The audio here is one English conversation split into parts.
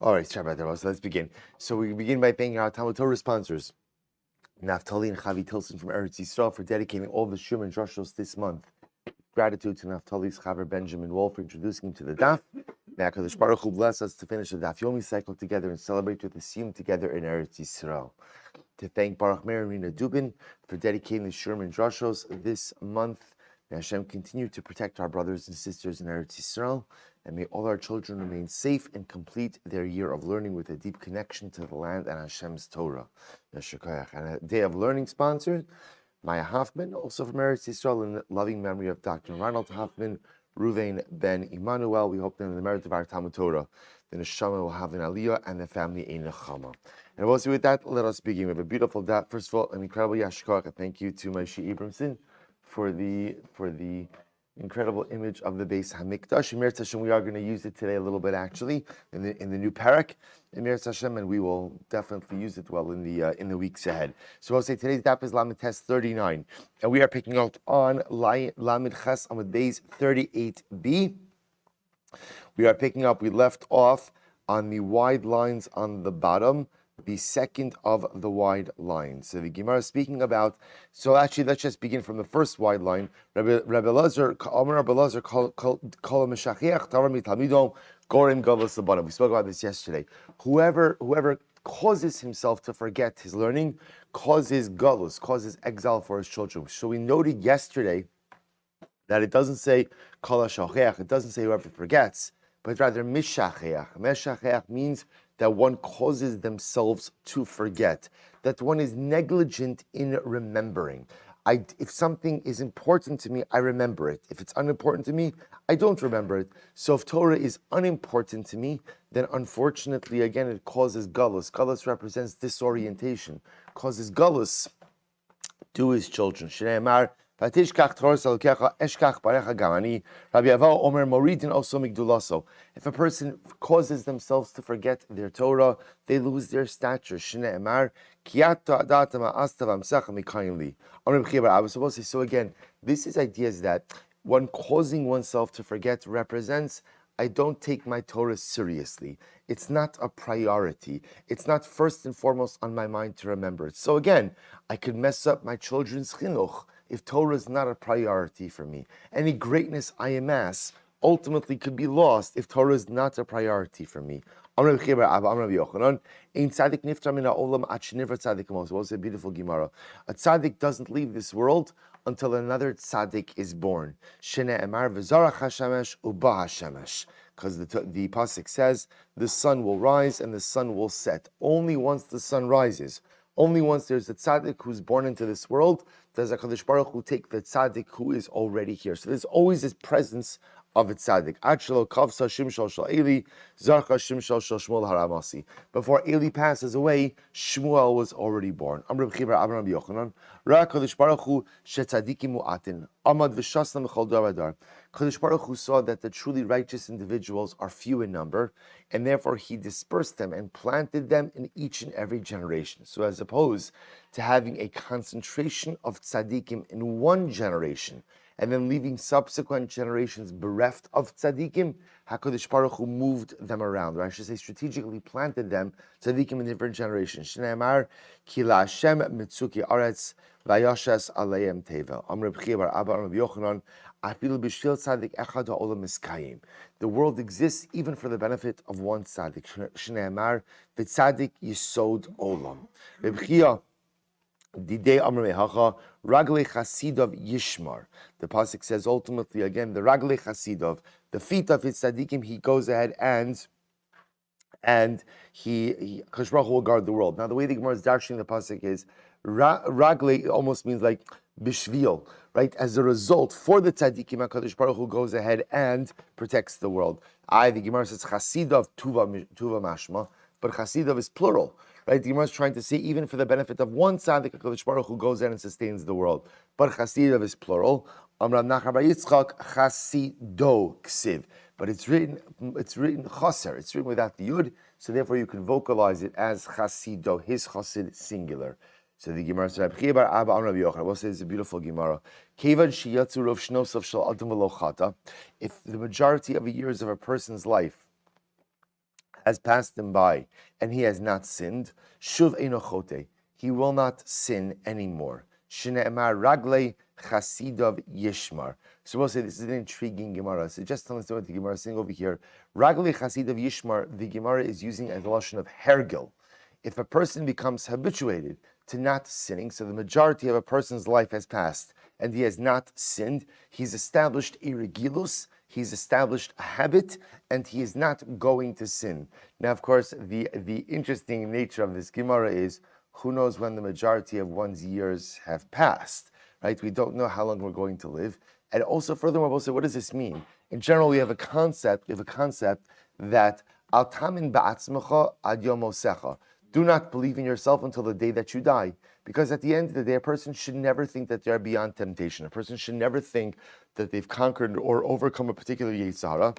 All right, Shabbat Shalom. So let's begin. So we begin by thanking our Talmud Torah sponsors, Naftoli and Chava Tilson from Eretz Yisrael, for dedicating all the shiur and drushos this month. Gratitude to Naftoli's Chaver Benjamin Wohl for introducing him to the Daf. May HaKadosh Baruch Hu bless us to finish the Daf Yomi cycle together and celebrate with the shiur together in Eretz Yisrael. To thank Baruch Meir and Rena Dubin for dedicating the shiur and drushos this month. May Hashem continue to protect our brothers and sisters in Eretz Yisrael, and may all our children remain safe and complete their year of learning with a deep connection to the land and Hashem's Torah. And a day of learning sponsored, Maya Hoffman, also from Eretz Yisrael, in the loving memory of Dr. Ronald Hoffman, Ruvain Ben Emmanuel. We hope that in the merit of our Talmud Torah, the neshama will have an aliyah and the family a nechama. And also with that, let us begin. We have a beautiful daf. First of all, an incredible yashkoach. Thank you to Moshe Abramson for the incredible image of the Beis Hamikdash. In Eretz Hashem, we are going to use it today a little bit actually in the new parak in Eretz Hashem, and we will definitely use it well in the weeks ahead. So I'll say today's daf is Lamed Tes 39, and we are picking up on Lamed Ches Amud Beis 38b. We are picking up. We left off on the wide lines on the bottom, the second of the wide lines. So the Gemara is speaking about, so actually let's just begin from the first wide line. Rabbi Elazar, we spoke about this yesterday. Whoever causes himself to forget his learning causes galus, causes exile for his children. So we noted yesterday that it doesn't say kol hashachech, it doesn't say whoever forgets, but rather mishacheach. Mishacheach means that one causes themselves to forget, that one is negligent in remembering. If something is important to me, I remember it. If it's unimportant to me, I don't remember it. So if Torah is unimportant to me, then unfortunately, again, it causes galus. Galus represents disorientation, causes galus to his children. Shnei Amar, Rabbi Omer Moridin also Migdulaso. If a person causes themselves to forget their Torah, they lose their stature. Shnei Amar, I was supposed to say, so again, this is ideas that one causing oneself to forget represents, I don't take my Torah seriously. It's not a priority. It's not first and foremost on my mind to remember it. So again, I could mess up my children's chinuch if Torah is not a priority for me. Any greatness I amass ultimately could be lost if Torah is not a priority for me. What's a beautiful Gemara. A tzaddik doesn't leave this world until another tzaddik is born. Because the pasuk says, the sun will rise and the sun will set. Only once the sun rises, only once there's a tzaddik who's born into this world, does HaKadosh Baruch Hu take the tzaddik who is already here. So there's always this presence of a tzaddik. Before Eli passes away, Shmuel was already born. Kadosh Baruch Hu saw that the truly righteous individuals are few in number, and therefore he dispersed them and planted them in each and every generation. So as opposed to having a concentration of tzaddikim in one generation, and then leaving subsequent generations bereft of tzaddikim, HaKadosh Baruch Hu moved them around, or I should say strategically planted them, tzaddikim in different generations. Shnei Amar, ki la'Hashem mitzuki aretz, vayashas aleim tevel. Amr B'chi bar Abba, Amr Yochanan, afilu b'shvil tzaddik echad ha'olam miskayim. The world exists even for the benefit of one tzaddik. Shnei Amar, v'tzaddik yisod olam. Rebchia, Didei Amr Mehacha, Ragle Chasidov Yishmar. The pasuk says ultimately again, the Ragle Chasidov, the feet of his tzaddikim, he goes ahead and he Kadosh Baruch Hu will guard the world. Now the way the Gemara is dashing the pasuk is Ragle almost means like bishvil, right? As a result, for the tzaddikim, Kadosh Baruch Hu goes ahead and protects the world. The Gemara says Chasidov tuva mashma, but Chasidov is plural. Right, the Gemara is trying to say even for the benefit of one tzaddik, HaKadosh Baruch Hu goes in and sustains the world. But Chasidov is plural. Amram Nachar Bar Yitzchak Chasido Ksiv. But it's written chaser. It's written without the yud, so therefore you can vocalize it as Chasido, his chasid singular. So the Gemara says, Rabbi Bar Abba Amr Yochanan. I will say it's a beautiful Gemara. Kevan sheyatzu rov shnosav shel adam v'lo chata. If the majority of the years of a person's life has passed him by and he has not sinned, shuv eino chote, he will not sin anymore. Shne'emar raglei chasidav yishmar. So we'll say this is an intriguing Gemara. So just tell us what the Gemara is saying over here. Raglei chasidav yishmar, the Gemara is using as a lashon of hergel. If a person becomes habituated to not sinning, so the majority of a person's life has passed and he has not sinned, he's established a regilus, he's established a habit, and he is not going to sin. Now, of course, the interesting nature of this Gemara is, who knows when the majority of one's years have passed, right? We don't know how long we're going to live. And also, furthermore, we'll say, what does this mean? In general, we have a concept that al tamin ba'atzmecha ad yom mosecha. Do not believe in yourself until the day that you die. Because at the end of the day, a person should never think that they're beyond temptation. A person should never think that they've conquered or overcome a particular Yetzer Hara,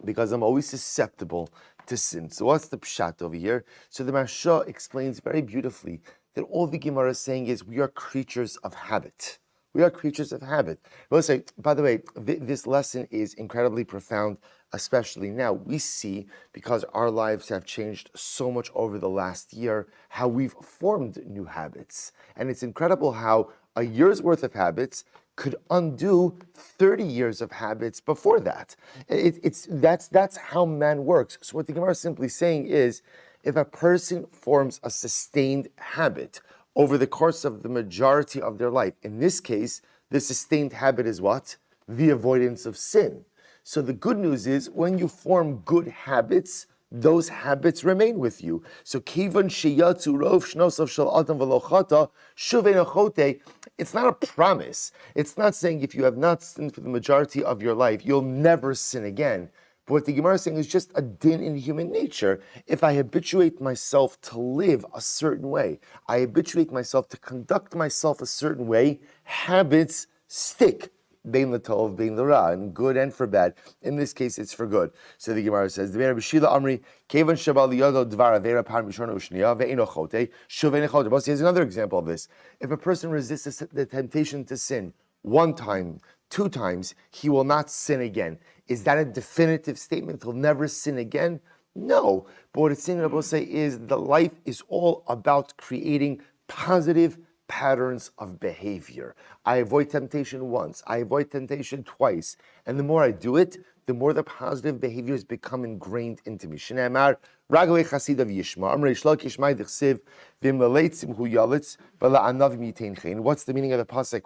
because I'm always susceptible to sin. So what's the pshat over here? So the Marsha explains very beautifully that all the Gemara is saying is we are creatures of habit. We are creatures of habit. We'll say, by the way, this lesson is incredibly profound, especially now. We see, because our lives have changed so much over the last year, how we've formed new habits. And it's incredible how a year's worth of habits could undo 30 years of habits before that. That's how man works. So what the Gemara is simply saying is, if a person forms a sustained habit over the course of the majority of their life, in this case, the sustained habit is what? The avoidance of sin. So the good news is, when you form good habits, those habits remain with you. So kivan sheyatzu rov shnosav shel adam v'lo chata shuv eino chote. It's not a promise. It's not saying if you have not sinned for the majority of your life, you'll never sin again. But what the Gemara is saying is just a din in human nature. If I habituate myself to live a certain way, I habituate myself to conduct myself a certain way, habits stick. Bein l'tov, bein l'ra, and good and for bad. In this case, it's for good. So the Gemara says, "The B'shila Amri kevan shabal liyodo dvar avera pan rishona ushniya ve'ino chote shuv eino chote." But here's another example of this. If a person resists the temptation to sin one time, 2 times, he will not sin again. Is that a definitive statement? He'll never sin again? No. But what it's saying, Rabbi say, is the life is all about creating positive patterns of behavior. I avoid temptation once, I avoid temptation twice, and the more I do it, the more the positive behaviors become ingrained into me. Shne'emar raglei chasidav yishma amrei shlok yishmai dichsiv v'im laletzim hu yalitz v'la'anav mitein chen. What's the meaning of the pasuk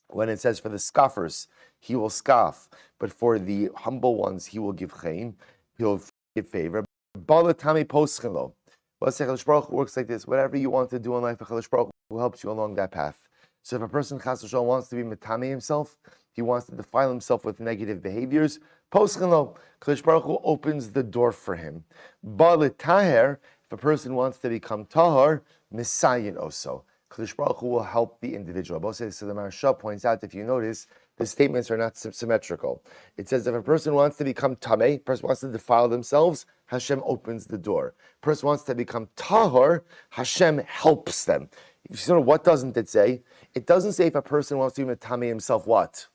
when it says, for the scoffers he will scoff, but for the humble ones he will give chen, he'll give favor. Balatami poschelo. Well, HaKadosh Baruch Hu works like this. Whatever you want to do in life, HaKadosh Baruch Hu helps you along that path. So if a person, Chas v'Shalom, wants to be metame himself, he wants to defile himself with negative behaviors, poschelo, HaKadosh Baruch Hu opens the door for him. Balitaher, if a person wants to become tahar, misayin oso. HaKadosh Baruch Hu will help the individual. So the Maharsha points out, if you notice, the statements are not symmetrical. It says if a person wants to become tameh, a person wants to defile themselves, Hashem opens the door. A person wants to become tahor, Hashem helps them. If you know, what doesn't it say? It doesn't say if a person wants to be tameh himself, what?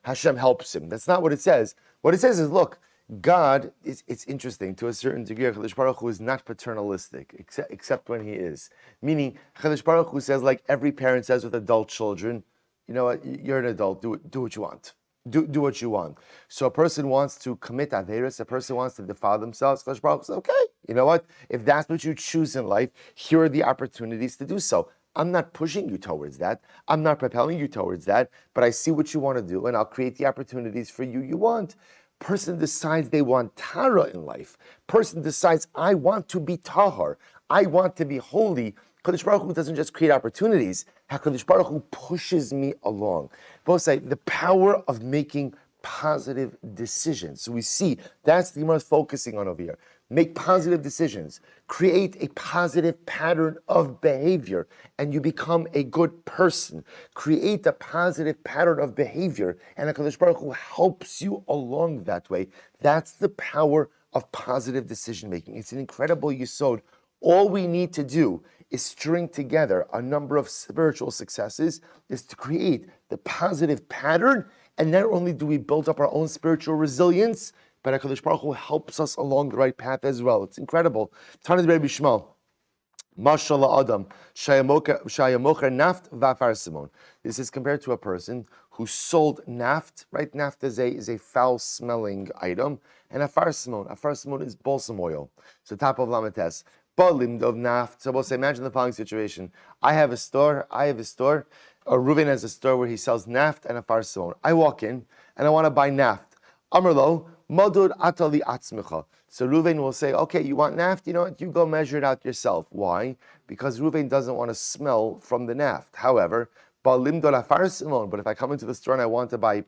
Hashem helps him. That's not what it says. What it says is, look, God, it's interesting, to a certain degree, HaKadosh Baruch Hu is not paternalistic, except when he is. Meaning, HaKadosh Baruch Hu says, like every parent says with adult children, you know what, you're an adult, do what you want. Do what you want. So a person wants to commit averis, a person wants to defile themselves, HaKadosh Baruch Hu says, okay, you know what, if that's what you choose in life, here are the opportunities to do so. I'm not pushing you towards that. I'm not propelling you towards that, but I see what you want to do, and I'll create the opportunities for you want. Person decides they want tara in life. Person decides, I want to be tahar. I want to be holy. HaKadosh Baruch Hu doesn't just create opportunities. HaKadosh Baruch Hu pushes me along. Both say the power of making positive decisions. So we see that's the Gemara focusing on over here. Make positive decisions. Create a positive pattern of behavior, and you become a good person. Create a positive pattern of behavior, and HaKadosh Baruch Hu helps you along that way. That's the power of positive decision making. It's an incredible yesod. All we need to do is string together a number of spiritual successes, is to create the positive pattern, and not only do we build up our own spiritual resilience, but HaKadosh Baruch Hu helps us along the right path as well. It's incredible. Tana Rebbe Shmuel. Mashallah Adam, Shayamocher Naft Vafar Simon. This is compared to a person who sold naft, right? Naft is a foul-smelling item, and afar simon. Afar simon is balsam oil. So top of Lamates. Balim of naft. So we'll say, imagine the following situation. I have a store, or Reuven has a store where he sells naft and afar simon. I walk in, and I want to buy naft. Amarlo, Madur Atali Atzmicha. So Reuven will say, okay, you want naft? You know what? You go measure it out yourself. Why? Because Reuven doesn't want to smell from the naft. However, but if I come into the store and I want to buy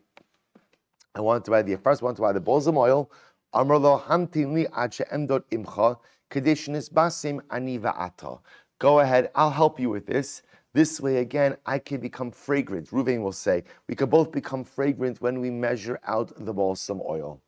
the first, I want to buy the balsam oil, Amarlo Hamtinli Ache Emdot Imcha, Kadishinis Basim Aniva Ata. Go ahead, I'll help you with this. This way, again, I can become fragrant. Reuven will say, we can both become fragrant when we measure out the balsam oil.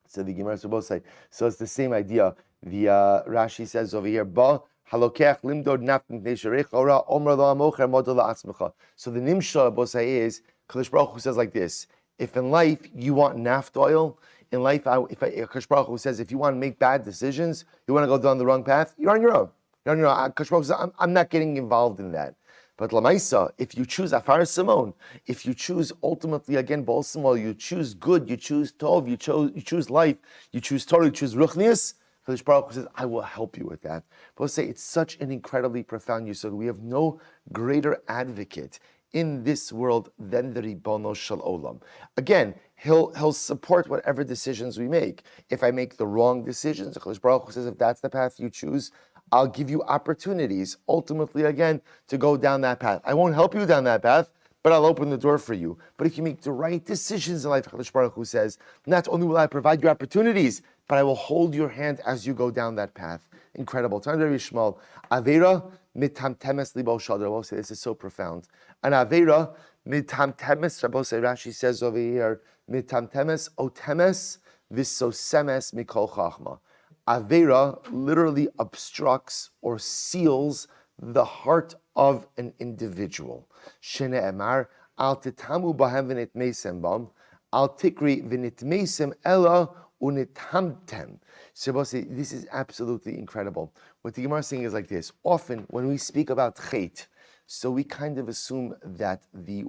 So the Gemara will both say, so it's the same idea. The Rashi says over here, Ba halokech limdod naft mipnei ora omer lo amocher model la'atzmecha. So the nimshal both say is, Kadosh Baruch Hu says like this: if in life you want naft oil, in life, Kadosh Baruch Hu says, if you want to make bad decisions, you want to go down the wrong path, you're on your own. Kadosh Baruch Hu says, I'm not getting involved in that. But Lamaisa, if you choose Afar Simon, if you choose ultimately again balsam oil, you choose good, you choose Tov, you choose life, you choose Torah, you choose Ruchnius, Kadosh Baruch Hu says, I will help you with that. But I'll say it's such an incredibly profound yesod. We have no greater advocate in this world than the Ribono Shel Olam. Again, he'll support whatever decisions we make. If I make the wrong decisions, Kadosh Baruch Hu says, if that's the path you choose, I'll give you opportunities, ultimately, again, to go down that path. I won't help you down that path, but I'll open the door for you. But if you make the right decisions in life, Kadosh Baruch Hu says, not only will I provide you opportunities, but I will hold your hand as you go down that path. Incredible. Turn to Shmuel. Avera mitamtemes libo shadar. This is so profound. And Avera mitamtemes, Rashi says over here, mitamtemes otemes visosemes mikol chachma. Avera literally obstructs or seals the heart of an individual. Shene'emar al titamu bahem v'nitmeisem bam al tikri v'nitmeisem ella unitamtem. So this is absolutely incredible. What the Gemara is saying is like this. Often when we speak about chet, so we kind of assume that the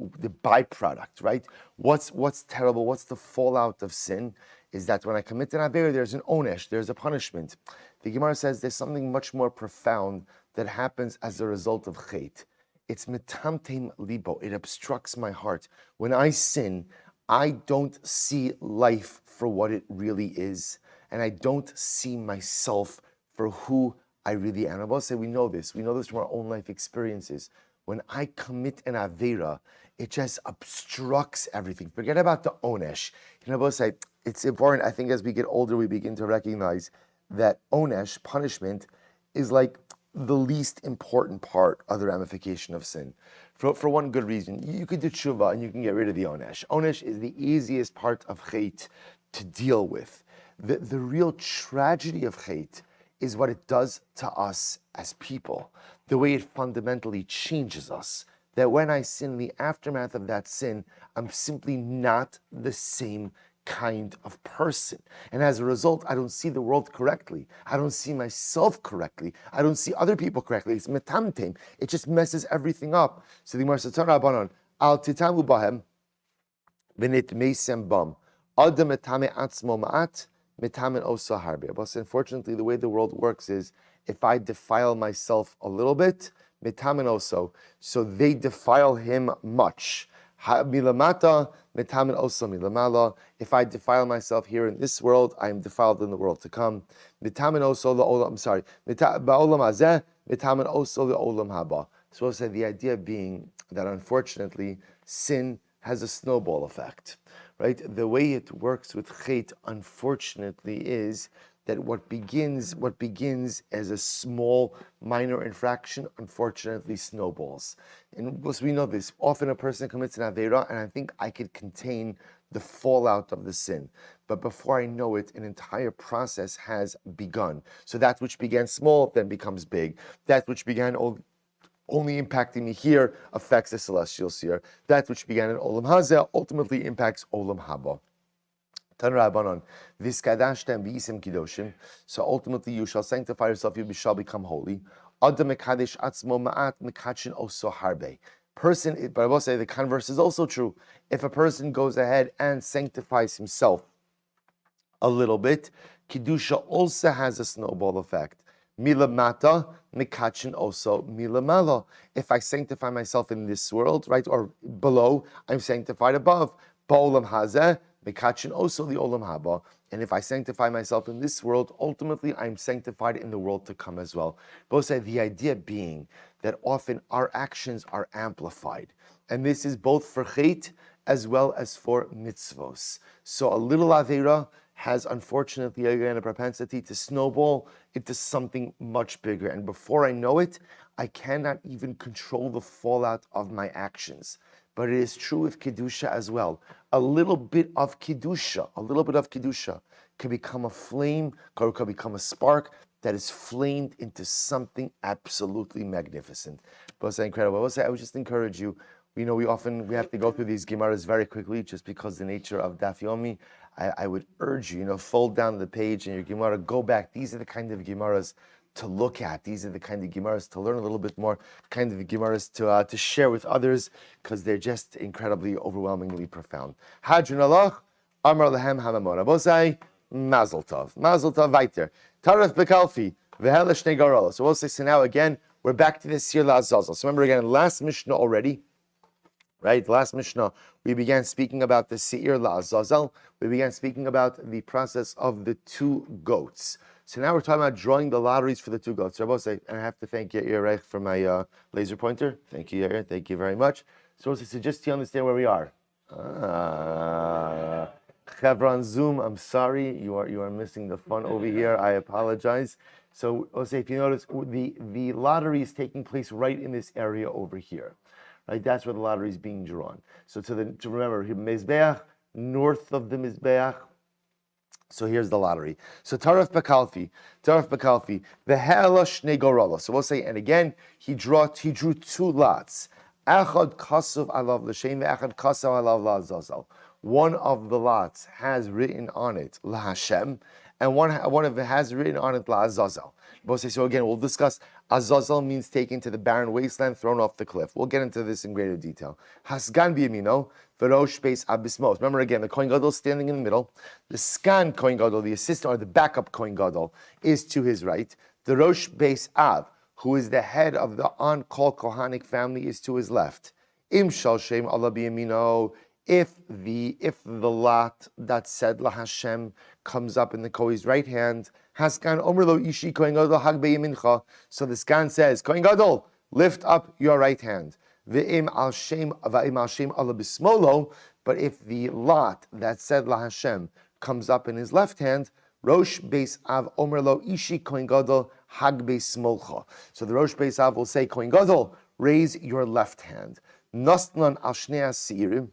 byproduct, right? What's terrible, what's the fallout of sin, is that when I commit an aver, there's an onesh, there's a punishment. The Gemara says there's something much more profound that happens as a result of chet. It's metamtem libo. It obstructs my heart. When I sin, I don't see life for what it really is, and I don't see myself for who I really am. I will say we know this from our own life experiences. When I commit an avera, it just obstructs everything. Forget about the onesh. I will say it's important. I think as we get older, we begin to recognize that onesh, punishment, is like the least important part of the ramification of sin. For one good reason, you can do tshuva and you can get rid of the onesh. Onesh is the easiest part of chet to deal with. The real tragedy of chet is what it does to us as people, the way it fundamentally changes us. That when I sin, in the aftermath of that sin, I'm simply not the same kind of person. And as a result, I don't see the world correctly. I don't see myself correctly. I don't see other people correctly. It's metamtem. It just messes everything up. So the Gemara says, al titamu bahem v'nit meisem bam adam metame atzmo ma'at metamen osa harbe. But unfortunately, the way the world works is if I defile myself a little bit, metamen oso, so they defile him much. Milamata metamen oso milamala. If I defile myself here in this world, I am defiled in the world to come. Metamen oso leolam. I'm sorry. Ba'olam hazeh metamen oso leolam haba. So I say the idea being that unfortunately sin has a snowball effect, right? The way it works with chet, unfortunately, is that what begins as a small, minor infraction, unfortunately snowballs. And we know this. Often a person commits an aveira, and I think I could contain the fallout of the sin. But before I know it, an entire process has begun. So that which began small then becomes big. That which began only impacting me here affects the celestial sphere. That which began in Olam Hazeh ultimately impacts Olam Haba. Tan Rabbanon, Viskadashtem V'isim Kidoshim. So ultimately you shall sanctify yourself, you shall become holy. Adam Mekadesh Atzmo Ma'at Mekachin Oso Harbe. Person, but I will say the converse is also true. If a person goes ahead and sanctifies himself a little bit, Kedusha also has a snowball effect. Mila mata, mikachin also mila mala. If I sanctify myself in this world, right, or below, I'm sanctified above. Ba'olam hazeh, mikachin also the olam haba. And if I sanctify myself in this world, ultimately I'm sanctified in the world to come as well. Both say the idea being that often our actions are amplified. And this is both for chait as well as for mitzvos. So a little aveira has unfortunately again a propensity to snowball into something much bigger. And before I know it, I cannot even control the fallout of my actions. But it is true with Kedusha as well. A little bit of Kedusha can become a flame, or can become a spark that is flamed into something absolutely magnificent. But it's incredible. I would just encourage you, we have to go through these Gemaras very quickly just because the nature of Daf Yomi. I would urge you, fold down the page in your Gemara, go back. These are the kind of Gemaras to look at. These are the kind of Gemaras to learn a little bit more, kind of Gemaras to share with others, because they're just incredibly, overwhelmingly profound. Hadron Allah, Amar Lahem Hamamon. Abosai, Mazel Tov. Mazel Tov weiter. Taref Bekalfi, Vehela Shnei Garola. So we'll say, so now again, we're back to this Shiur La'azazel. So remember again, last Mishnah already, right? Last Mishnah, we began speaking about the shiur la'azazel. We began speaking about the process of the two goats. So now we're talking about drawing the lotteries for the two goats. Rabbi say, and I have to thank Yair for my laser pointer. Thank you, Yair. Thank you very much. So just to understand where we are. Chevron Zoom, I'm sorry, you are missing the fun over here. I apologize. So Jose, if you notice, the lottery is taking place right in this area over here. Right, that's where the lottery is being drawn. So to remember, Mizbeach, north of the Mizbeach. So here's the lottery. So Taraf Bekalfi, the Hela Shnei Gorola. So we'll say, and again, he drew two lots. Echad Kasav Alav L'Shem, Echad Kasav Alav La'azazel. One of the lots has written on it La Hashem, and one of it has written on it La Azazel. So again, we'll discuss. Azazel means taken to the barren wasteland, thrown off the cliff. We'll get into this in greater detail. Hasgan b'yamino, v'rosh beis abismos. Remember again, the Kohen Gadol standing in the middle. The skan Kohen Gadol, the assistant or the backup Kohen Gadol, is to his right. The rosh beis av, who is the head of the on-call Kohanic family, is to his left. Im shal shem Allah b'yamino. If the lot that said La Hashem comes up in the Kohen's right hand, Haskan Omer Lo Ishi Kohen Gadol Hag Beyamincha. So the skan says, Kohen Gadol, lift up your right hand. Ve'im al shem Allah bismolo. But if the lot that said La Hashem comes up in his left hand, Rosh Beis Av Omer Lo Ishi Kohen Gadol Hag Beismolcha. So the Rosh Beis Av will say, Kohen Gadol, raise your left hand. Nostnan al Shnei Asirim.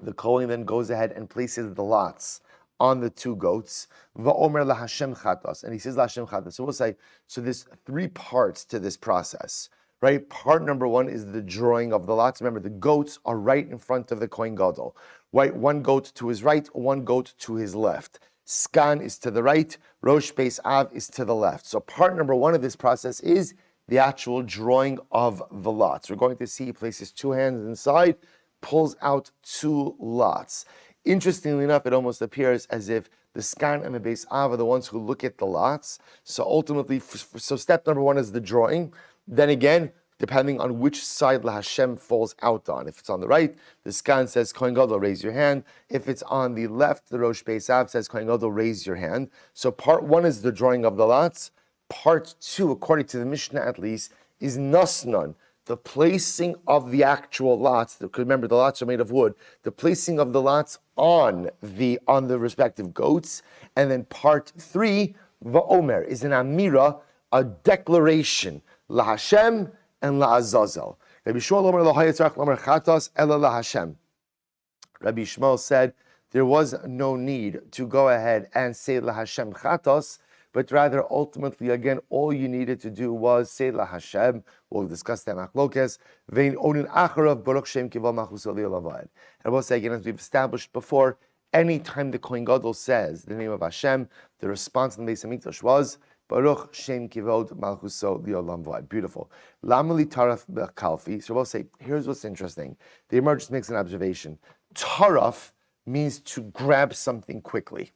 The Kohen then goes ahead and places the lots on the two goats. Va'omer laHashem chatas, and he says laHashem chatas. So we'll say, so there's three parts to this process, right? Part number one is the drawing of the lots. Remember, the goats are right in front of the Kohen Gadol. Right, one goat to his right, one goat to his left. Skan is to the right, Rosh Beis Av is to the left. So part number one of this process is the actual drawing of the lots. We're going to see he places two hands inside, pulls out two lots. Interestingly enough, it almost appears as if the skan and the Beis Av are the ones who look at the lots. So ultimately, so step number one is the drawing. Then again, depending on which side La Hashem falls out on. If it's on the right, the skan says, Kohen Gadol, raise your hand. If it's on the left, the Rosh Beis Av says, Kohen Gadol, raise your hand. So part one is the drawing of the lots. Part two, according to the Mishnah at least, is Nasnan, the placing of the actual lots. Because remember, the lots are made of wood. The placing of the lots on the respective goats. And then part three, Va'omer, is an amira, a declaration, La Hashem and La Azazel. Rabbi Shmuel said there was no need to go ahead and say La Hashem chatos, but rather ultimately, again, all you needed to do was say La Hashem. We'll discuss that machlokes. Vein onin acharav baruch shem kival machus aliyah lavad. And we'll say again, as we've established before, Anytime the Kohen Gadol says the name of Hashem, the response in the Beis Hamikdash was Baruch Shem Kivod Malchuso Liolam V'ad. Beautiful. Lamali Taraf Bekalfi. So we'll say, here's what's interesting. The Gemara just makes an observation. Taraf means to grab something quickly,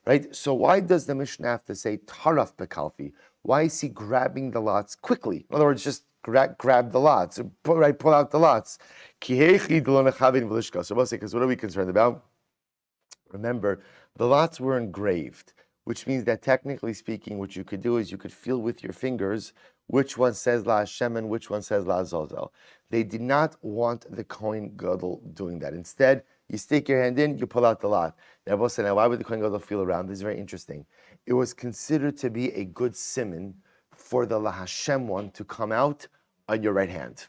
right? So why does the Mishnah have to say Taraf Bekalfi? Why is he grabbing the lots quickly? In other words, just grab the lots, pull out the lots. So we'll say, because what are we concerned about? Remember, the lots were engraved, which means that technically speaking, what you could do is you could feel with your fingers which one says La Hashem and which one says La Azazel. They did not want the Kohen Gadol doing that. Instead, you stick your hand in, you pull out the lot. Now, why would the Kohen Gadol feel around? This is very interesting. It was considered to be a good siman for the La Hashem one to come out on your right hand.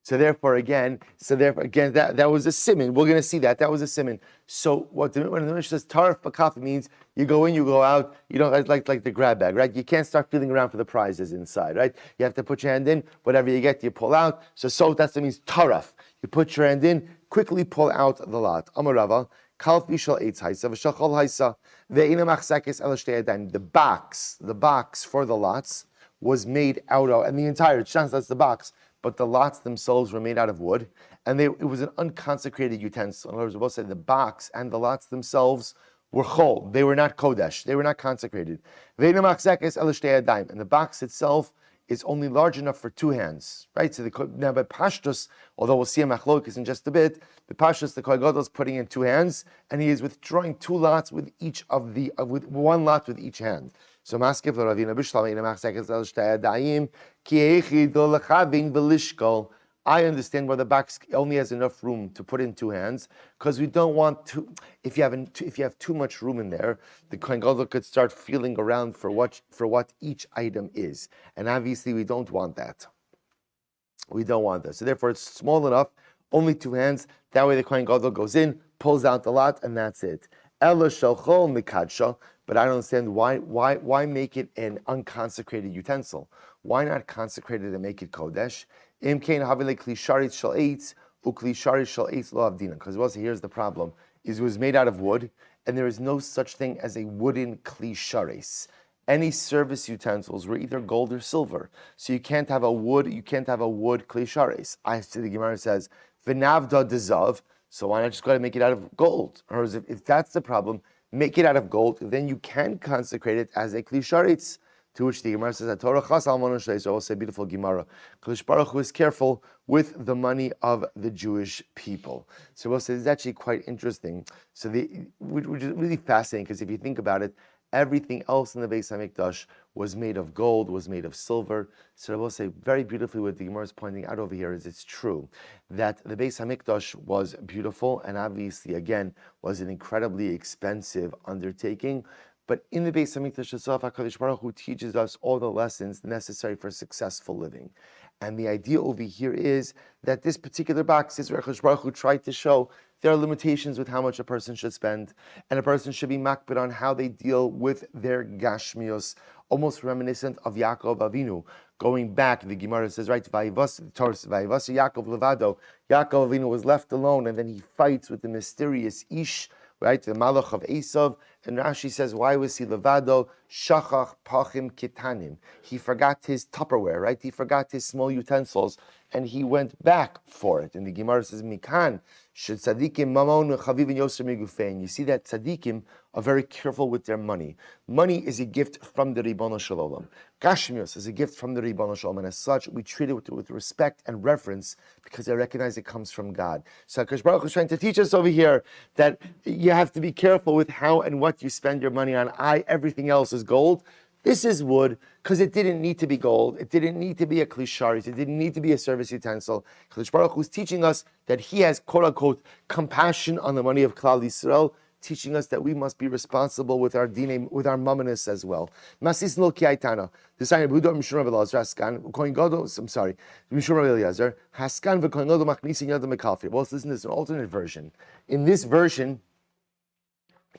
So therefore, again, that was a siman. We're going to see that was a siman. So when the Mishnah says tarif b'kaf, means you go in, you go out. You don't like the grab bag, right? You can't start feeling around for the prizes inside, right? You have to put your hand in. Whatever you get, you pull out. So that's what means taraf. You put your hand in, quickly pull out the lot. Amar Rava, kalfi shel eitz haisa v'shachol haisa ve'ina machzekes el shtei yadayim. The box for the lots was made out of, and the entire chance that's the box. But the lots themselves were made out of wood, and it was an unconsecrated utensil. In other words, we'll say the box and the lots themselves were chol. They were not kodesh. They were not consecrated. And the box itself is only large enough for two hands, right? So now by pashtus, although we'll see a machlokas in just a bit, the pashtus, the Kohen Gadol is putting in two hands, and he is withdrawing two lots with with one lot with each hand. So maskef l'Ravina b'shlam ina machzekes el shtei yadayim ki eichid lo lechavin v'lishkol. I understand why the box only has enough room to put in two hands, because we don't want to. If you have too much room in there, the Kohen Gadol could start feeling around for what each item is, and obviously we don't want that. We don't want that. So therefore, it's small enough, only two hands. That way, the Kohen Gadol goes in, pulls out the lot, and that's it. Ela shalchol mikadsha. But I don't understand why make it an unconsecrated utensil? Why not consecrate it and make it kodesh? Because here's the problem: it was made out of wood, and there is no such thing as a wooden kli sharis. Any service utensils were either gold or silver, so you can't have a wood kli sharis. I see the Gemara says v'navda dezav. So why not just go ahead and make it out of gold? Or if that's the problem, make it out of gold, then you can consecrate it as a kli sharitz. To which the Gemara says, "Torah chas al manon shlei." So I'll say, beautiful Gemara. Kadosh Baruch Hu is careful with the money of the Jewish people. So we'll say it's actually quite interesting. So which is really fascinating, because if you think about it, everything else in the Beis Hamikdash was made of gold, was made of silver. So I will say very beautifully what the Gemara is pointing out over here is it's true that the Beis Hamikdash was beautiful and obviously, again, was an incredibly expensive undertaking. But in the Beis Hamikdash itself, HaKadosh Baruch Hu teaches us all the lessons necessary for successful living. And the idea over here is that this particular box is where HaKadosh Baruch Hu tried to show there are limitations with how much a person should spend, and a person should be makpid on how they deal with their gashmios, almost reminiscent of Yaakov Avinu. Going back, the Gemara says, right, Vayivas Yaakov Levado. Yaakov Avinu was left alone, and then he fights with the mysterious Ish, right, the Malach of Esav. And Rashi says, why was he levado? Shachach pachim kitanim. He forgot his Tupperware, right? He forgot his small utensils, and he went back for it. And the Gemara says, Mikan, should tzadikim mamon chavivin yoser migufein. You see that tzadikim are very careful with their money. Money is a gift from the Ribono Shel Olam. Gashmios is a gift from the Ribono Shel Olam, and as such, we treat it with respect and reverence because I recognize it comes from God. So HaKadosh Baruch Hu is trying to teach us over here that you have to be careful with how and what you spend your money on. Everything else is gold. This is wood, because it didn't need to be gold. It didn't need to be a kli sharis. It didn't need to be a service utensil. HaKadosh Baruch Hu is teaching us that He has, quote unquote, compassion on the money of Klal Yisrael, teaching us that we must be responsible with our dinim, with our mumminess as well. Masis lo ki aitana. This is Buddha Mishur Rav Elazar Haskan. Kohen Gadol. I'm sorry, Mishur Rav Elazar Haskan v'Kohen Gadol machnisin yadam mekalfi. Well, listen, this is an alternate version. In this version,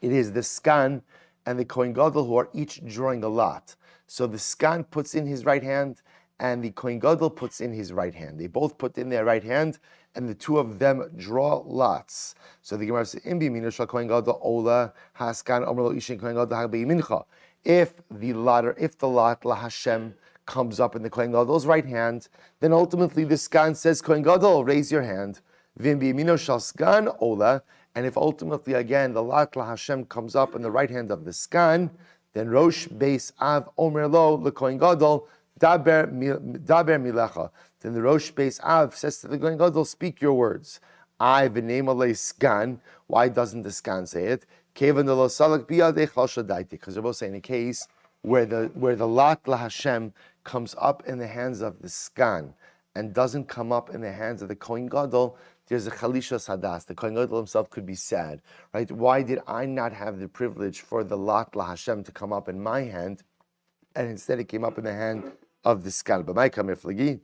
it is the skan and the Kohen Gadol who are each drawing a lot. So the skan puts in his right hand, and the Kohen Gadol puts in his right hand. They both put in their right hand, and the two of them draw lots. So the Gemara says, "Im b'yamino shel kohen gadol ola haskan omer lo ishin kohen gadol ha'beyimincha." If the lot LaHashem comes up in the kohen gadol's right hand, then ultimately the skan says, "Kohen gadol, raise your hand." V'im b'yamino shel skan ola, and if ultimately again the lot LaHashem comes up in the right hand of the skan, then Rosh Beis Av Omer Lo LeKohen Gadol Daber Milecha. Then the Rosh Beis Av says to the Kohen Gadol, "Speak your words." I v'neim alei skan. Why doesn't the skan say it? Kevan de lo salak biyadei chal shadaiti. Because they're both saying a case where the lot LaHashem comes up in the hands of the skan and doesn't come up in the hands of the Kohen Gadol. There's a chalisha sadas. The Kohen Gadol himself could be sad, right? Why did I not have the privilege for the lot LaHashem to come up in my hand, and instead it came up in the hand of the skan? But my kamir flagi.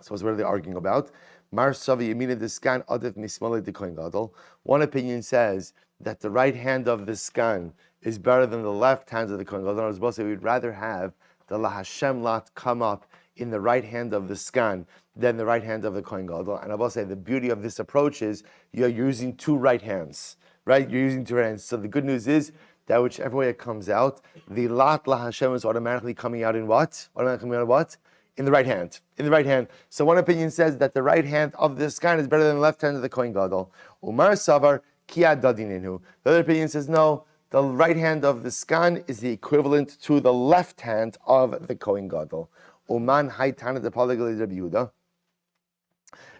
So what are they arguing about? Mar savi yamina the skan adif mismale the Kohen Gadol. One opinion says that the right hand of the skan is better than the left hand of the Kohen Gadol. I was supposed to say we'd rather have the LaHashem lot come up in the right hand of the skan than the right hand of the Kohen Gadol. And I will say the beauty of this approach is you're using two right hands, right? You're using two right hands. So the good news is that whichever way it comes out, the lot LaHashem is automatically coming out in what? Automatically coming out in what? In the right hand. In the right hand. So one opinion says that the right hand of the skan is better than the left hand of the Kohen Gadol. Umar Savar Kia Dadininu. The other opinion says no, the right hand of the skan is the equivalent to the left hand of the Kohen Gadol. Uman Haitana the Polygal Rabbi Yehuda.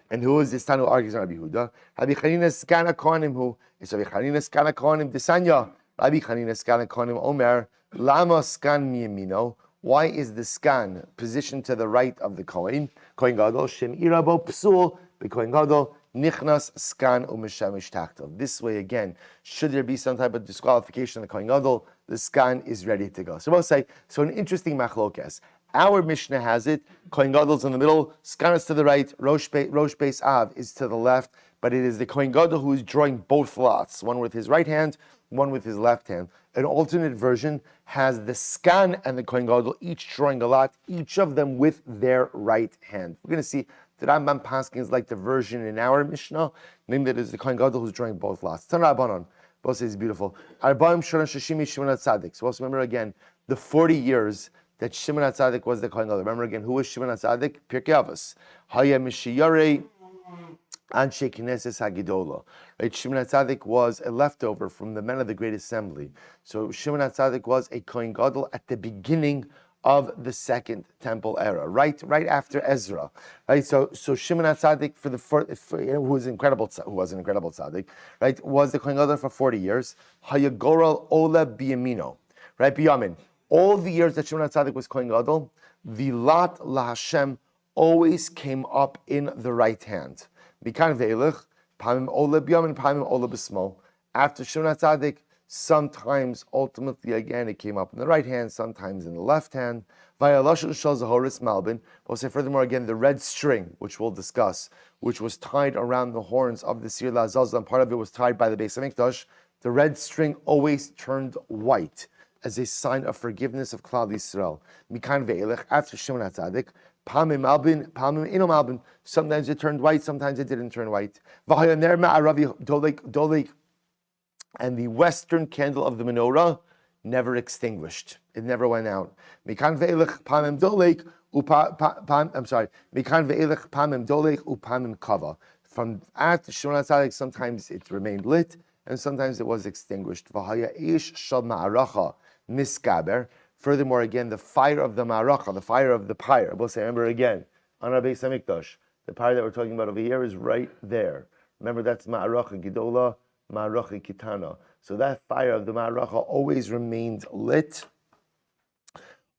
And who is this Tanu who argues on Rabbi Yehuda? Rabbi Chanina Skana Kohanim who is Rabbi Chanina Skana Kohanim Desanya. Rabbi Chanina Skana Kohanim Omer Lama Skan Miyamino. Why is the skan positioned to the right of the Kohen Gadol? Shem Irabo Psul the Kohen Gadol Nichnas Skan Umeshamish Tachtov. This way again, should there be some type of disqualification of the Kohen Gadol, the skan is ready to go. So we'll say, so an interesting machlokes. Our Mishnah has it, Kohen Gadol's in the middle, skan is to the right, Rosh Beis Av is to the left, but it is the Kohen Gadol who is drawing both lots, one with his right hand, one with his left hand. An alternate version has the skan and the Kohen Gadol each drawing a lot, each of them with their right hand. We're going to see the Rambam Paskin is like the version in our Mishnah, named that is the Kohen Gadol who's drawing both lots. Tana Rabbanon, both says beautiful. Arbaim Shana Shishimi Shimon HaTzadik. So also remember again, the 40 years that Shimon HaTzadik was the Kohen Gadol. Remember again, who was Shimon HaTzadik? Pirkei Avos. Haya Mishiyarei Anshe Knesses Hagidola. Right? Shimon HaTzadik was a leftover from the men of the Great Assembly. So Shimon HaTzadik was a Kohen Gadol at the beginning of the Second Temple era, right after Ezra, right? So Shimon HaTzadik who was an incredible tzaddik, right, was the Kohen Gadol for 40 years. Hayagoral Ola Biyamino, right? Biyamin. All the years that Shimon HaTzadik was Kohen Gadol, the lot LaHashem always came up in the right hand. Mikan ve'elech pamim Ola Biyamin, pamim Ola B'smol. After Shimon HaTzadik, sometimes, ultimately, again, it came up in the right hand, sometimes in the left hand. We'll say furthermore, again, the red string, which we'll discuss, which was tied around the horns of the Sir Lazazah, and part of it was tied by the Beis HaMikdash. The red string always turned white as a sign of forgiveness of Klal Yisrael. Mikan ve'elech, after Shimon HaTzadik, pamim albin, pamim inom albin. Sometimes it turned white, sometimes it didn't turn white. V'hayaner ma'aravi dolek. And the western candle of the menorah never extinguished. It never went out. Mikan ve'elech pamim dolek Mikan ve'elech pamim dolek upamim kava. From after Shimon HaTzadik, sometimes it remained lit, and sometimes it was extinguished. V'haya ish shal ma'aracha miskaber. Furthermore, again, the fire of the ma'aracha, the fire of the pyre. We'll say, remember again, on our Beis HaMikdash, the pyre that we're talking about over here is right there. Remember, that's ma'aracha gidola, ma'aracha kitana. So that fire of the ma'aracha always remained lit.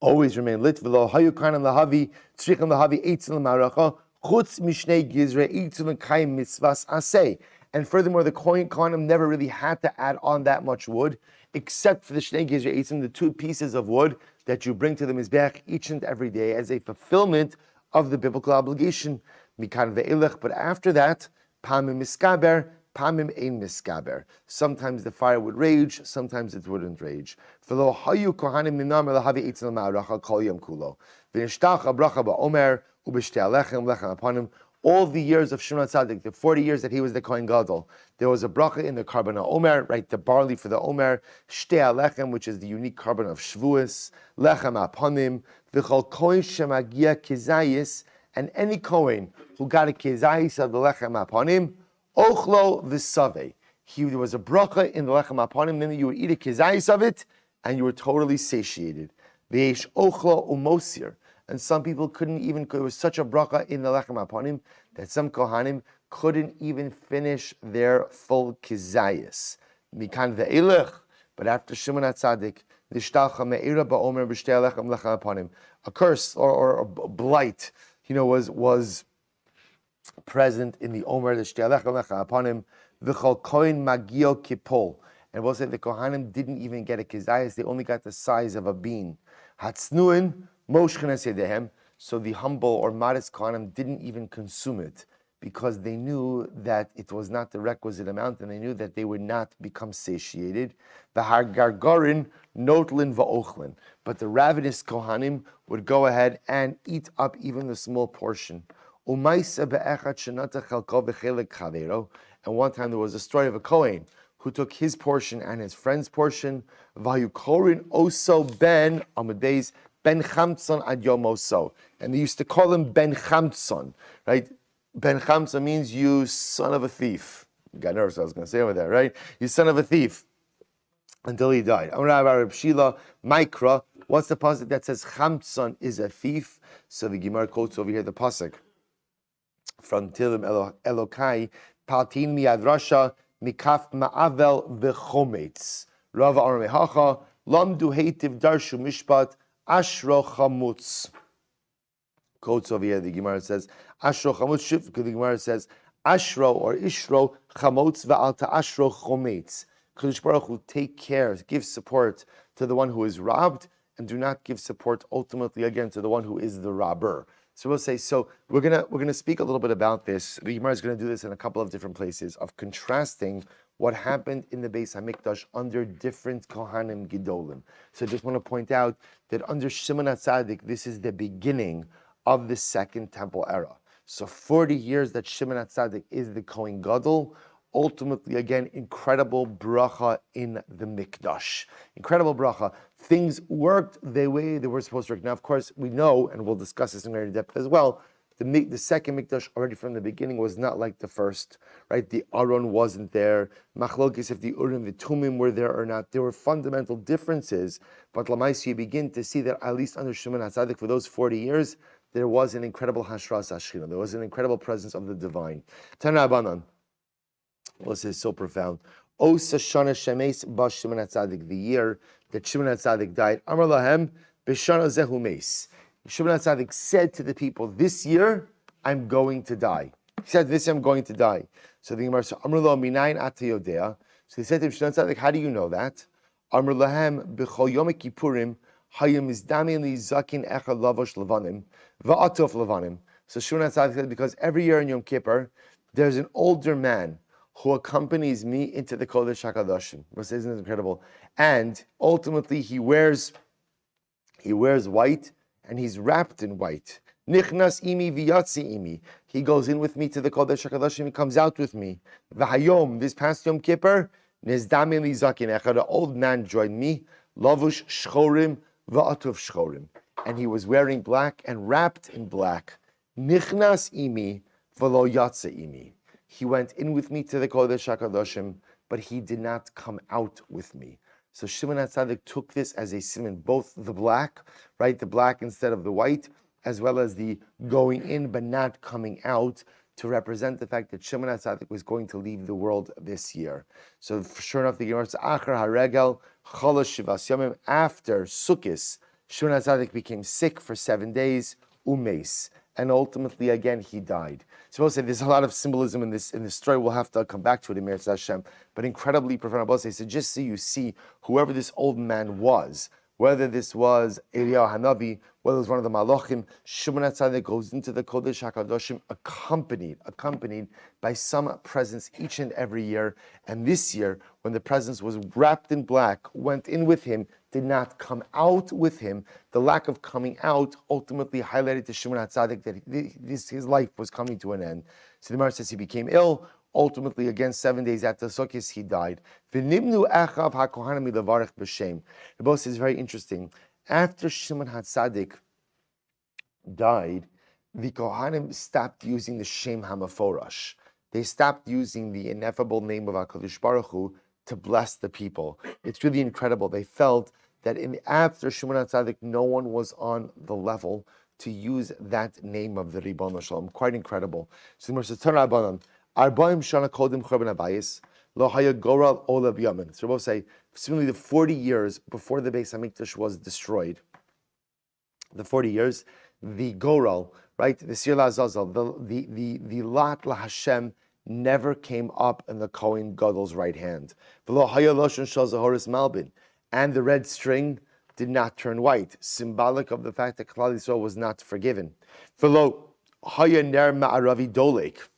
Always remained lit. V'lo hayu kanan lahavi tzrichim lahavi eitzim l'ma'aracha chutz mishnei gizre eitzim l'kayim mitzvahs aseh. And furthermore, the Kohanim never really had to add on that much wood, except for the shnei gizre eitzim, the 2 pieces of wood that you bring to the mizbeach each and every day as a fulfillment of the biblical obligation. Mikan ve'elech. But after that, pamim miskaber, pamim ein miskaber. Sometimes the fire would rage, sometimes it wouldn't rage. V'lo hayu kohanim ninam elahavi eitzim l'ma'aracha kol yom kulo. V'nishtach habracha ba'omer ub'shtei alechem lechem apanim all the years of Shimon HaTzadik, the 40 years that he was the Kohen Gadol, there was a bracha in the carbon Omer, right? The barley for the Omer, Shtei Alechem, which is the unique carbon of Shavuos, Lechem Aponim, V'chol Kohen Shemagia Kezayis, and any Kohen who got a Kezayis of the Lechem Aponim, Ochlo V'Saveh. There was a bracha in the Lechem Aponim, then you would eat a Kezayis of it, and you were totally satiated. V'yesh Ochlo Umosir. And some people couldn't even, there was such a bracha in the Lechem Aponim that some Kohanim couldn't even finish their full Kezayis. Mikan ve'elech, but after Shimon HaTzadik, Nishtalcha me'ira ba'omer b'shtei Lechem Aponim, a curse or a blight, was present in the Omer, the Shtei Lechem Aponim, v'chol kohen magio kipol. And we'll say the Kohanim didn't even get a Kezayis, they only got the size of a bean. Hatznuin, so the humble or modest Kohanim didn't even consume it because they knew that it was not the requisite amount and they knew that they would not become satiated. V'hargargarin notlin va'ochlin. But the ravenous Kohanim would go ahead and eat up even the small portion. And one time there was a story of a Kohen who took his portion and his friend's portion. Vayukorin oso ben amadeis Ben Chamson ad Yomoso. And they used to call him Ben Chamson, right? Ben Chamson means you son of a thief. You got nervous, I was going to say over there, right? You son of a thief. Until he died. Shila, Mikra. What's the pasuk that says Chamson is a thief? So the Gemara quotes over here the pasuk from Tilim Elokai, Paltin miad Rasha, Mikaf ma'avel v'chometz. Rava Armehacha, Lamdu heitiv darshu mishpat, Ashro chamutz. Quotes over here, the Gemara says, Ashro chamutz, the Gemara says, Ashro or Ishro chamutz va'alta Ashro chometz. Kadosh Baruch Hu, take care, give support to the one who is robbed, and do not give support ultimately again to the one who is the robber. So we'll say, so we're gonna speak a little bit about this. The Gemara is going to do this in a couple of different places of contrasting what happened in the Beis HaMikdash under different Kohanim Gedolim. So I just want to point out that under Shimon HaTzadik, this is the beginning of the Second Temple era. So 40 years that Shimon HaTzadik is the Kohen Gadol, ultimately again, incredible bracha in the Mikdash. Incredible bracha. Things worked the way they were supposed to work. Now, of course, we know, and we'll discuss this in greater depth as well, the second Mikdash already from the beginning was not like the first, right? The Aron wasn't there. Machlokes, if the Urim, the Tumim were there or not. There were fundamental differences, but Lamaisi, you begin to see that at least under Shimon HaTzadik for those 40 years, there was an incredible Hashras HaShechina. There was an incredible presence of the divine. Tana Abanan. Well, this is so profound. Osa Shana Shemes Ba Shimon HaTzadik, the year that Shimon HaTzadik died. Amar Lahem B'Shana Zehu Meis. Shimon HaTzadik said to the people, this year, I'm going to die. He said, this year I'm going to die. So the Gemara said, Amar Lo Minayin Ata Yodea. So he said to him, Shimon HaTzadik, how do you know that? Amar Lahem B'Chol Yom Kippurim Hayim Izdamin Li Zakin Echad Lavosh Levanim Va'atof Levanim. So Shimon HaTzadik said, because every year in Yom Kippur, there's an older man who accompanies me into the Kodesh HaKadoshim. Isn't it incredible? And ultimately, he wears white, and he's wrapped in white. Nichnas imi v'yatzi imi. He goes in with me to the Kodesh HaKadoshim, he comes out with me. V'hayom, this past Yom Kippur, nizdami li zakin echad, an old man joined me, lavush shchorim v'atuv shchorim. And he was wearing black and wrapped in black. Nichnas imi v'lo yatze imi. He went in with me to the Kodesh HaKadoshim, but he did not come out with me. So Shimon HaTzadik took this as a simon, both the black, right, the black instead of the white, as well as the going in but not coming out, to represent the fact that Shimon HaTzadik was going to leave the world this year. So sure enough, the Gemara says, Achar HaRegel, Cholosh Shivas Yomim, after Sukkos, Shimon HaTzadik became sick for 7 days, umeis, and ultimately again he died. So we'll say there's a lot of symbolism in this story. We'll have to come back to it in Eretz Hashem, but incredibly profound. So just so you see, whoever this old man was, whether this was Eliyahu Hanavi, whether it was one of the Malachim, Shimon HaTzadik goes into the Kodesh HaKadoshim accompanied by some presence each and every year. And this year, when the presence was wrapped in black, went in with him did not come out with him. The lack of coming out ultimately highlighted to Shimon HaTzadik that his life was coming to an end. So the Gemara says he became ill. Ultimately, again, 7 days after Sukkot, he died. V'nimnu echav hakohanim levarech b'shem. The boss is very interesting. After Shimon HaTzadik died, the Kohanim stopped using the Shem HaMeforash. They stopped using the ineffable name of HaKadosh Baruch Hu to bless the people. It's really incredible. They felt that after Shimon HaTzadik, no one was on the level to use that name of the Ribbon Shalom. Quite incredible. So the Gemara says, Tana Rabbanan, Arba'im Shana Kodim Churban Habayis, Lo Haya Goral Ola B'Yamin. So we'll say, similarly, the 40 years before the Beis HaMikdash was destroyed, the 40 years, the Goral, right, the Sir Lazazel, the Lat La Hashem never came up in the Kohen Gadol's right hand. V'lo Haya Loshen Shal Zahoris Malbin, and the red string did not turn white, symbolic of the fact that Klal Yisrael was not forgiven. V'lo Haya Ner Ma'aravi Dolek,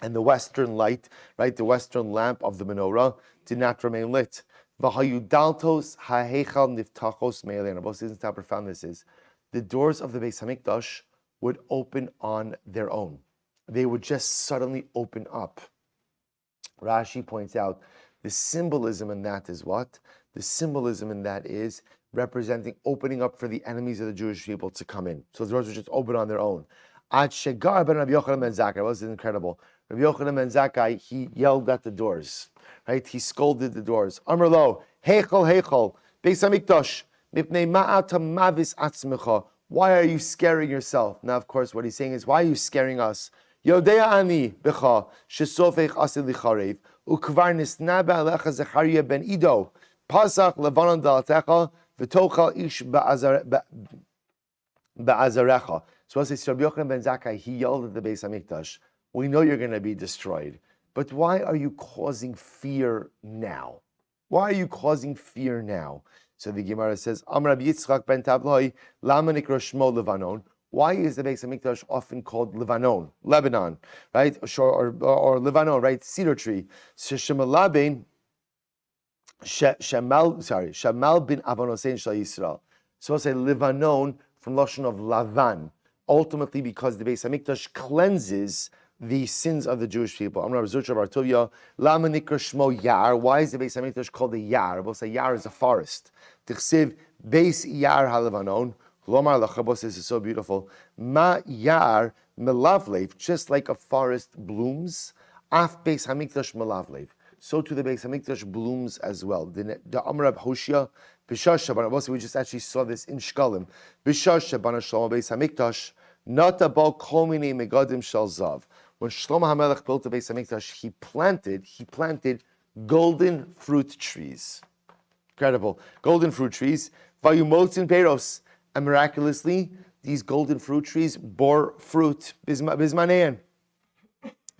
and the western light, right, the western lamp of the menorah did not remain lit. V'hayudaltos ha'heichal niftachos me'elein. Abos isn't how profound this is. The doors of the Beis HaMikdash would open on their own. They would just suddenly open up. Rashi points out the symbolism in that is what? The symbolism in that is representing opening up for the enemies of the Jewish people to come in. So the doors would just open on their own. Ad Shegar ben Rabbi Yochanan ben Zakkai. This is incredible. Rabbi Yochanan ben Zakkai, he yelled at the doors, right? He scolded the doors. Amar lo, heichal, heichal, Beis HaMikdash, mipnei ma'ata mavis atzmecha. Why are you scaring yourself? Now, of course, what he's saying is, why are you scaring us? Yodea ani becha, shesofech asil licharev, ukvar nisna be'alecha Zechariah ben Ido, pasach levanon dalatecha, v'tochal ish ba'azarecha. So as Rabbi Yochanan ben Zakkai, he yelled at the Beis HaMikdash, we know you're going to be destroyed, but why are you causing fear now? Why are you causing fear now? So the Gemara says, Amar Rabbi Yitzchak ben Tabloi, Lama nikra shmo Levanon. Why is the Beis HaMikdash often called Lebanon, right? Or Lebanon, right? Cedar tree. Shamal bin Avonosein Shal Yisrael. So I'll say Lebanon from Lashon of Lavan. Ultimately, because the Beis HaMikdash cleanses the sins of the Jewish people. Why is the Beis HaMikdash called a Yar? We'll say Yar is a forest. Tichsiv Beis Yar HaLevanon. This is so beautiful. Ma Yar Melavlev, just like a forest blooms. Af Beis HaMikdash Melavlev. So too the Beis HaMikdash blooms as well. The Amar Hoshia B'Shasha. We just actually saw this in Shkalim. B'Shasha Bana Shlomo Beis HaMikdash. Not about kol minei megadim shel zav. When Shlomo HaMelech built the Beis HaMikdash, he planted golden fruit trees. Incredible. Golden fruit trees. Vayumotzin peiros. And miraculously, these golden fruit trees bore fruit. Bizmanein.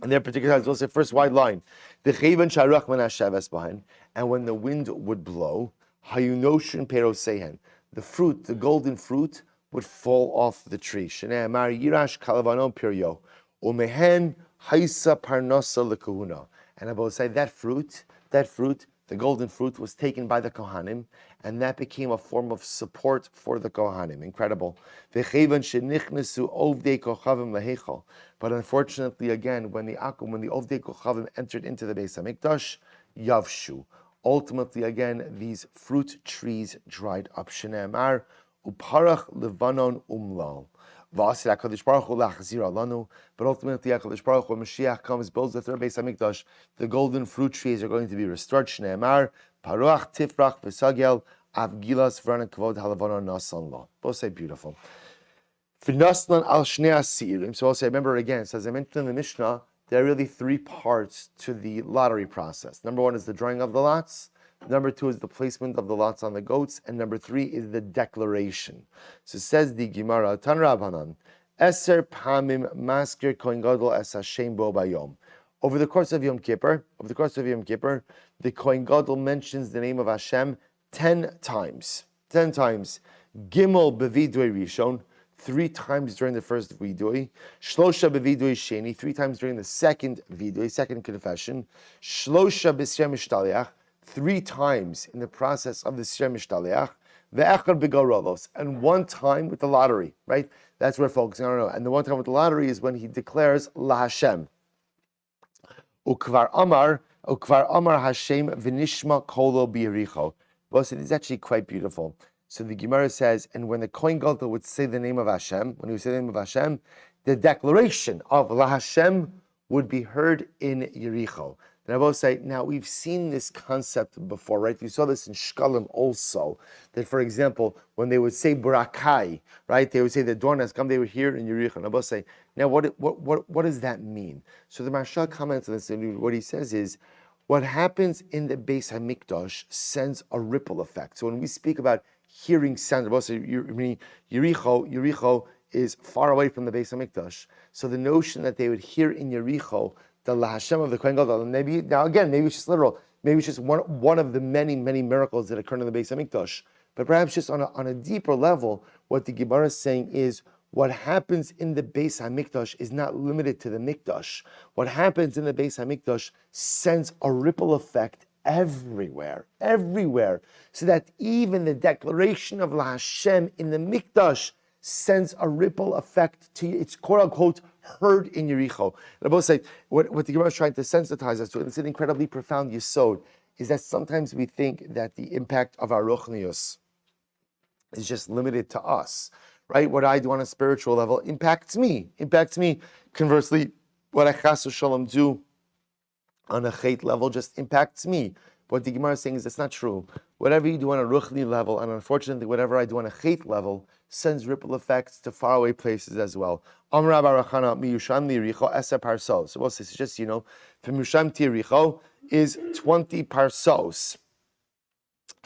And their particular times, we'll say first wide line. The chayvan sharach man hashavas behind. And when the wind would blow, hayunoshin peiros sehen. The fruit, the golden fruit, would fall off the tree. Shnei amar yirash kalavanon piryo. Umehen haisa parnasa lekahuna. And I will say that fruit, the golden fruit, was taken by the Kohanim, and that became a form of support for the Kohanim. Incredible. But unfortunately, again, when the Ovdei Kochavim entered into the Beis HaMikdash, Yavshu. Ultimately, again, these fruit trees dried up. Shnei amar uparach levanon umlal. But ultimately, HaKadosh Baruch Hu, when Mashiach comes, builds the third Beis HaMikdash, the golden fruit trees are going to be restored. Shnei amar, paruach tifrach v'sagel, avgilas v'rana kvod halavanon nasan lo. Both say beautiful. V'naslan al shnei asirim. So I'll say, remember again, so as I mentioned in the Mishnah, there are really three parts to the lottery process. Number one is the drawing of the lots. Number two is the placement of the lots on the goats. And number three is the declaration. So says the Gemara, Tan Rabbanan, Eser Pamim Maskir Kohen Gadol Es Hashem Bo Bayom. Over the course of Yom Kippur, the Kohen Gadol mentions the name of Hashem 10 times. 10 times. Gimel Bevidui Rishon, 3 times during the first vidui. Shlosha Bevidui Sheni, 3 times during the second vidui, second confession. Shlosha B'Shem Mishtaliach, 3 times in the process of the Shem Mishtaleach, ve'echad b'garolos, and 1 time with the lottery, right? That's what we're focusing on. And the 1 time with the lottery is when he declares La Hashem. Ukvar Amar Hashem v'nishma kolo b'yericho. Well, so it's actually quite beautiful. So the Gemara says, and when the Kohen Gadol would say the name of Hashem, when he would say the name of Hashem, the declaration of La Hashem would be heard in Yericho. And I will say, now we've seen this concept before, right? We saw this in Shkalim also, that for example, when they would say Barakai, right? They would say the dawn has come, they would hear in Yericho. And I will say, now what does that mean? So the Marshal comments on this, and what he says is, what happens in the Beis HaMikdash sends a ripple effect. So when we speak about hearing sound, I will say, Yericho is far away from the Beis HaMikdash. So the notion that they would hear in Yericho the La Hashem of the Kohen Gadol, and maybe it's just literal, maybe it's just one of the many miracles that occurred in the Beis HaMikdash. But perhaps just on a deeper level, what the Gemara is saying is, what happens in the Beis HaMikdash is not limited to the Mikdash. What happens in the Beis HaMikdash sends a ripple effect everywhere, so that even the declaration of La Hashem in the Mikdash sends a ripple effect to it's quote unquote heard in Yericho. And I both say what the Gemara is trying to sensitize us to, and it's an incredibly profound yesod, is that sometimes we think that the impact of our ruchnius is just limited to us, right? What I do on a spiritual level impacts me. Conversely, what I chas v'shalom do on a chait level just impacts me. What the Gemara is saying is that's not true. Whatever you do on a ruchni level, and unfortunately whatever I do on a chait level, sends ripple effects to faraway places as well. Amra barachana miyusham li'richo eser parsos. So what's this? Just, from Yusham to Yericho is 20 parsos.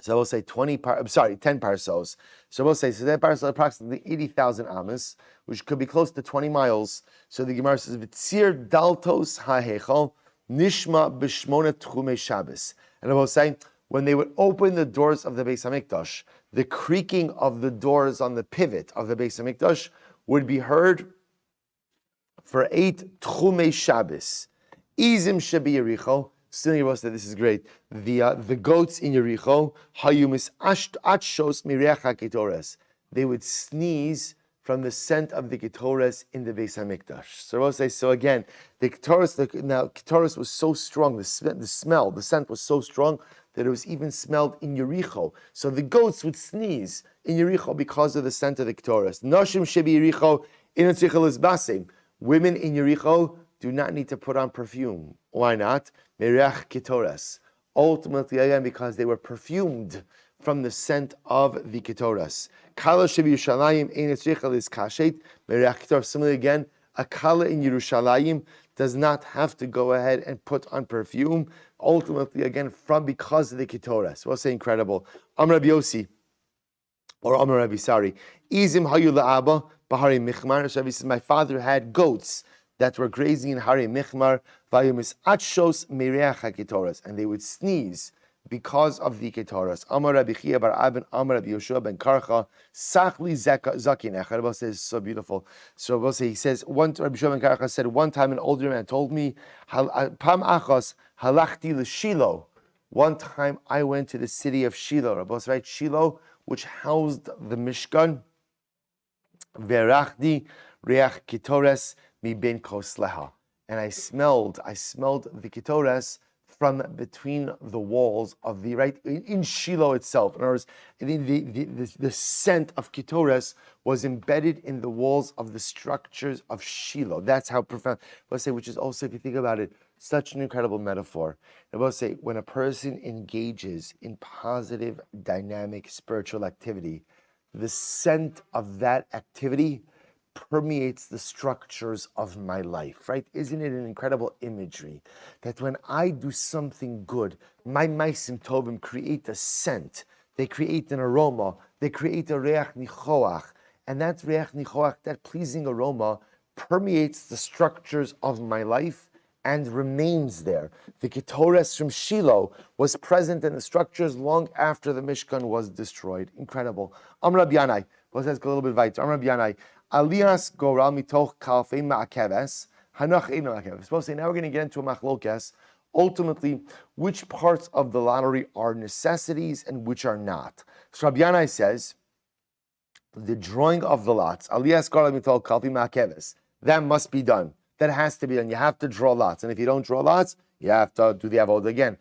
So we'll say 10 parsos. So we'll say, so that parsos approximately 80,000 amas, which could be close to 20 miles. So the Gemara says, V'tzir daltos ha'hechal nishma b'shmona tchumei Shabbos. And I will say, when they would open the doors of the Beis HaMikdash, the creaking of the doors on the pivot of the Beis HaMikdash would be heard for 8 tchumei Shabbos. Izim shebi Yericho. Still, Yericho said this is great. The goats in Yericho, hayumis atshos mireach haketores. They would sneeze from the scent of the ketores in the Beis HaMikdash. So Yericho says, so again, the ketores was so strong, the scent was so strong that it was even smelled in Yericho. So the goats would sneeze in Yericho because of the scent of the ketores. Noshim shebi Yericho inatzichalus basim. Women in Yericho do not need to put on perfume. Why not? Mereach ketores. Ultimately, again, because they were perfumed from the scent of the ketores. Kala shebi Yerushalayim inatzichalus kashet mereach ketores. Similarly, again, a kala in Yerushalayim does not have to go ahead and put on perfume. Ultimately, again, because of the ketores. We'll say incredible. Amar Rabbi Yossi, or Amar Rabbi Sari, Izim hayu la'aba b'hari michmar. So Rabbi says, my father had goats that were grazing in Hari Michmar, vayumis atshos mereach haketores, and they would sneeze because of the ketores. Amar Rabbi Chia bar Abin, Amar Rabbi Yoshua ben Karcha, Sachli zakin echad. Rabbi says so beautiful. So Rabbi he says, Rabbi Yoshua ben Karcha said, one time an older man told me, Pam achos halachti l'Shilo. One time I went to the city of Shiloh. Rabbi says, right, Shiloh, which housed the Mishkan, verachdi reach ketores mi ben kosleha, and I smelled the ketores from between the walls of the, right, in Shiloh itself. In other words, the scent of ketores was embedded in the walls of the structures of Shiloh. That's how profound. Let's say, which is also, if you think about it, such an incredible metaphor. I will say, when a person engages in positive, dynamic, spiritual activity, the scent of that activity permeates the structures of my life, right? Isn't it an incredible imagery that when I do something good, my maisim tovim create a scent, they create an aroma, they create a reach nichoach, and that reach nichoach, that pleasing aroma, permeates the structures of my life and remains there. The ketores from Shiloh was present in the structures long after the Mishkan was destroyed. Incredible. Amar Rabbi Yanai, let's ask a little bit weiter. Amar Rabbi Yanai, Alias goral mitoch kalfei ma'akeves, hanach eino ma'akeves. Supposed to say, now we're going to get into a machlokes ultimately which parts of the lottery are necessities and which are not. So Rabbi Yanai says, the drawing of the lots, that must be done. That has to be done. You have to draw lots. And if you don't draw lots, you have to do the avodah again.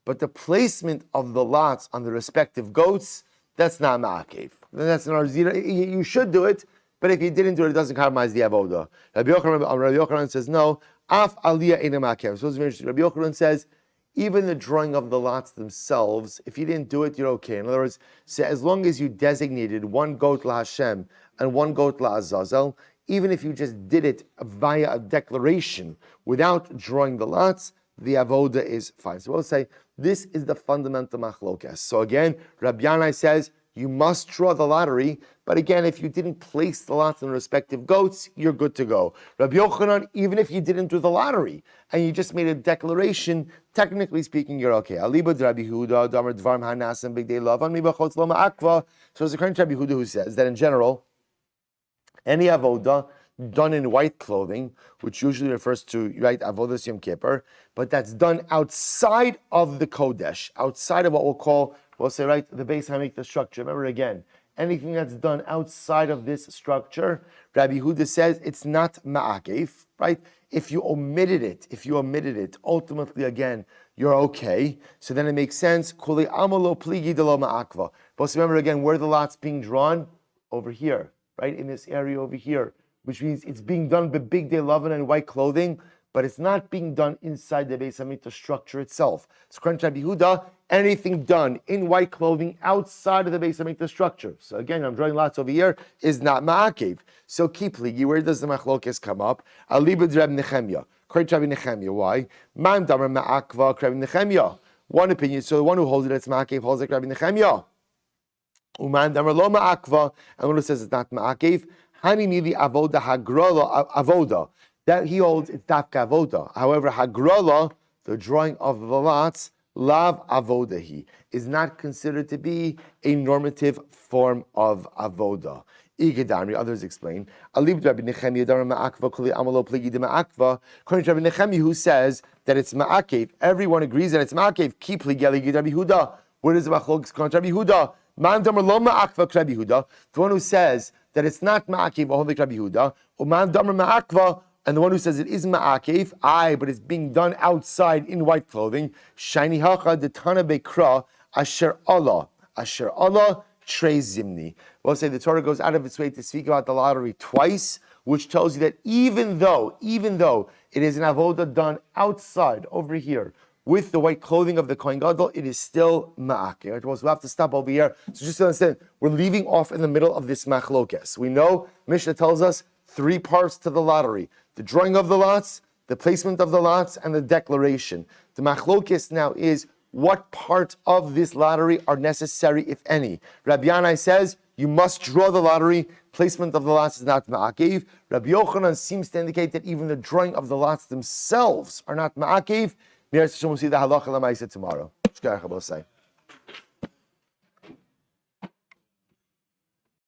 But the placement of the lots on the respective goats, that's not ma'akev. That's not you should do it, but if you didn't do it, it doesn't compromise the avodah. Rabbi Yochanan says, no, af aliyah ina ma'akev. So it's very interesting. Rabbi Yochanan says, even the drawing of the lots themselves, if you didn't do it, you're okay. In other words, so as long as you designated one goat la Hashem and one goat la Azazel, even if you just did it via a declaration without drawing the lots, the avodah is fine. So we'll say this is the fundamental machlokes. So again, Rabbi Yanai says you must draw the lottery, but again, if you didn't place the lots in the respective goats, you're good to go. Rabbi Yochanan, even if you didn't do the lottery and you just made a declaration, technically speaking, you're okay. Alibud Rabbi Huda, Damar Dvarm Hanasim Big Day Love, Anmibachotz Loma Akva. So it's according to Rabbi Huda who says that in general, any avodah done in white clothing, which usually refers to avodas Yom Kippur, but that's done outside of the kodesh, outside of what we'll say the Beis Hamikdash structure. Remember again, anything that's done outside of this structure, Rabbi Huda says it's not ma'akev, right? If you omitted it, ultimately again, you're okay. So then it makes sense. Kuli amalo pligi de lo ma'akva. But remember again, where the lot's being drawn? Over here. Right, in this area over here, which means it's being done by big day lovin and white clothing, but it's not being done inside the Beis Hamikdash structure itself. So, according to Rabbi Yehuda, anything done in white clothing outside of the Beis Hamikdash structure. So again, I'm drawing lots over here, is not ma'akev. So keep ligi. Where does the machlokes come up? Alibud Reb Nechemya. According to Rabbi Nechemya, why? Man damer ma'akva Rabbi Nechemya. One opinion. So the one who holds it, it's ma'akev, holds like Rabbi Nechemya. Uman damer lo ma'akva, and one who says it's not ma'akev, hani mili avoda hagrola avoda. That he holds it's dafka avoda. However, hagrola, the drawing of the lots, lav avodahi, is not considered to be a normative form of avoda. Igedamri, others explain. Alib Rabbi Nechemya damer ma'akva kuli amalo pligi de ma'akva. According to Rabbi Nechemya, who says that it's ma'akev, everyone agrees that it's ma'akev. Keep pligi aligi Rabbi Huda. Where does the machlokes come to Rabbi Huda? Man damer lo ma'akva Rabbi Huda. The one who says that it's not ma'akev, hold like Rabbi Huda. Uman damer ma'akva. And the one who says it is ma'akev, but it's being done outside in white clothing. Shiny hacha de tana bekra asher Allah trei zimni. We'll say the Torah goes out of its way to speak about the lottery twice, which tells you that even though it is an avodah done outside over here with the white clothing of the Kohen Gadol, it is still ma'akev. Right? We'll have to stop over here. So just to understand, we're leaving off in the middle of this machlokes. We know Mishnah tells us 3 parts to the lottery: the drawing of the lots, the placement of the lots, and the declaration. The machlokes now is what part of this lottery are necessary, if any. Rabbi Yanai says you must draw the lottery. Placement of the lots is not ma'akev. Rabbi Yochanan seems to indicate that even the drawing of the lots themselves are not ma'akev. We'll see the halacha l'maaseh tomorrow.